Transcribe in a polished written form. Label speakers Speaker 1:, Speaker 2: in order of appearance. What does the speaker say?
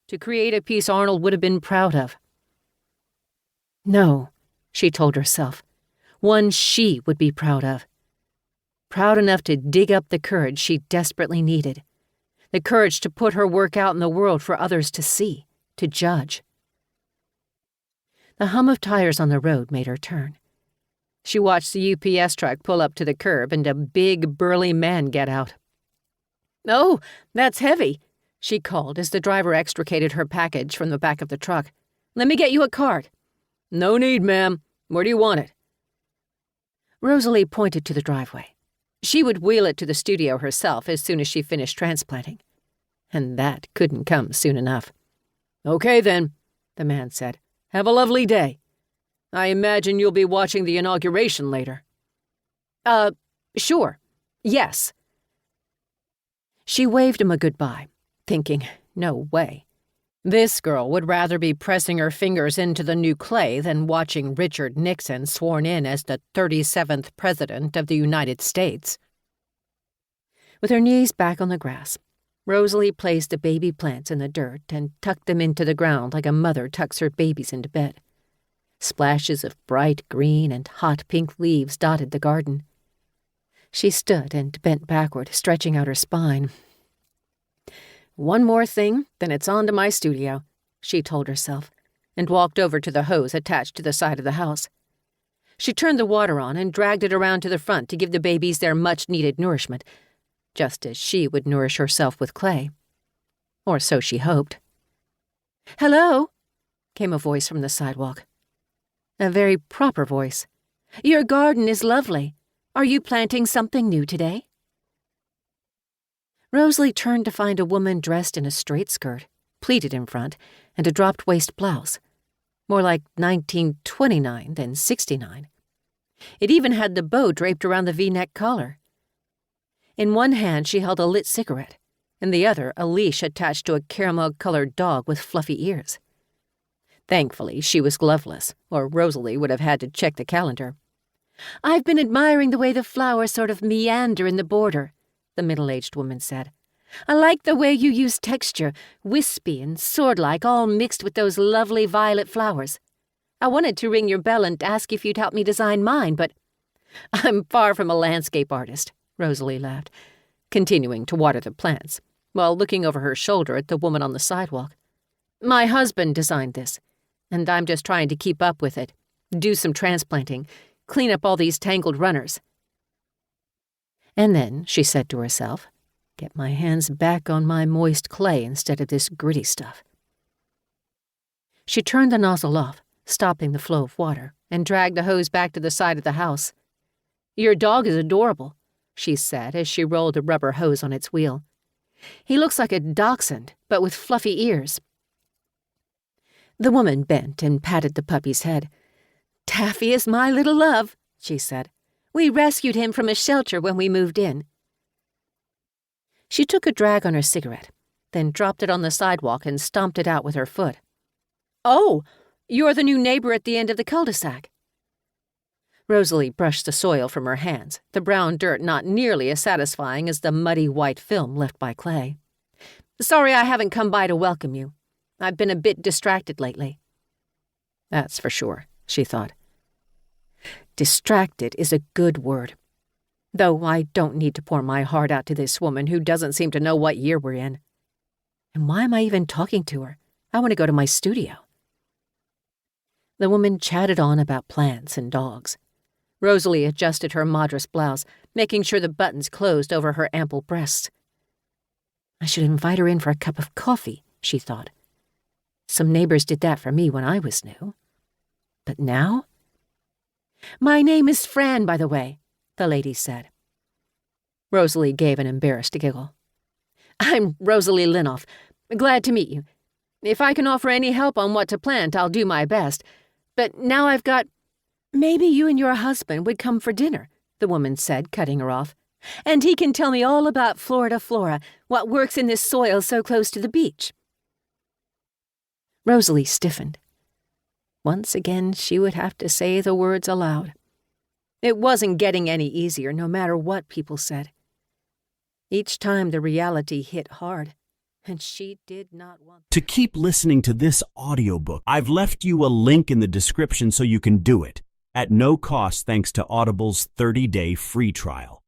Speaker 1: to create a piece Arnold would have been proud of. No, she told herself, one she would be proud of. Proud enough to dig up the courage she desperately needed. The courage to put her work out in the world for others to see, to judge. The hum of tires on the road made her turn. She watched the UPS truck pull up to the curb and a big, burly man get out. "Oh, that's heavy," she called as the driver extricated her package from the back of the truck. "Let me get you a cart." "No need, ma'am. Where do you want it?" Rosalie pointed to the driveway. She would wheel it to the studio herself as soon as she finished transplanting. And that couldn't come soon enough. "Okay, then," the man said. "Have a lovely day. I imagine you'll be watching the inauguration later." Sure. Yes." She waved him a goodbye, thinking, no way. This girl would rather be pressing her fingers into the new clay than watching Richard Nixon sworn in as the 37th President of the United States. With her knees back on the grass, Rosalie placed the baby plants in the dirt and tucked them into the ground like a mother tucks her babies into bed. Splashes of bright green and hot pink leaves dotted the garden. She stood and bent backward, stretching out her spine. "One more thing, then it's on to my studio," she told herself, and walked over to the hose attached to the side of the house. She turned the water on and dragged it around to the front to give the babies their much-needed nourishment, just as she would nourish herself with clay. Or so she hoped. "Hello," came a voice from the sidewalk. A very proper voice. "Your garden is lovely. Are you planting something new today?" Rosalie turned to find a woman dressed in a straight skirt, pleated in front, and a dropped-waist blouse. More like 1929 than 69. It even had the bow draped around the V-neck collar. In one hand she held a lit cigarette, in the other a leash attached to a caramel-colored dog with fluffy ears. Thankfully, she was gloveless, or Rosalie would have had to check the calendar. "I've been admiring the way the flowers sort of meander in the border," the middle-aged woman said. "I like the way you use texture, wispy and sword-like, all mixed with those lovely violet flowers. I wanted to ring your bell and ask if you'd help me design mine, but—" "I'm far from a landscape artist," Rosalie laughed, continuing to water the plants, while looking over her shoulder at the woman on the sidewalk. "My husband designed this, and I'm just trying to keep up with it, do some transplanting, clean up all these tangled runners." And then, she said to herself, get my hands back on my moist clay instead of this gritty stuff. She turned the nozzle off, stopping the flow of water, and dragged the hose back to the side of the house. "Your dog is adorable," she said as she rolled a rubber hose on its wheel. "He looks like a dachshund, but with fluffy ears." The woman bent and patted the puppy's head. "Taffy is my little love," she said. "We rescued him from a shelter when we moved in." She took a drag on her cigarette, then dropped it on the sidewalk and stomped it out with her foot. "Oh, you're the new neighbor at the end of the cul-de-sac." Rosalie brushed the soil from her hands, the brown dirt not nearly as satisfying as the muddy white film left by clay. "Sorry I haven't come by to welcome you. I've been a bit distracted lately." That's for sure, she thought. Distracted is a good word. Though I don't need to pour my heart out to this woman who doesn't seem to know what year we're in. And why am I even talking to her? I want to go to my studio. The woman chatted on about plants and dogs. Rosalie adjusted her madras blouse, making sure the buttons closed over her ample breasts. I should invite her in for a cup of coffee, she thought. Some neighbors did that for me when I was new. But now? "My name is Fran, by the way," the lady said. Rosalie gave an embarrassed giggle. "I'm Rosalie Linoff. Glad to meet you. If I can offer any help on what to plant, I'll do my best. But now I've got—" "Maybe you and your husband would come for dinner," the woman said, cutting her off. "And he can tell me all about Florida flora, what works in this soil so close to the beach." Rosalie stiffened. Once again, she would have to say the words aloud. It wasn't getting any easier, no matter what people said. Each time the reality hit hard, and she did not want.
Speaker 2: To keep listening to this audiobook, I've left you a link in the description so you can do it, at no cost thanks to Audible's 30-day free trial.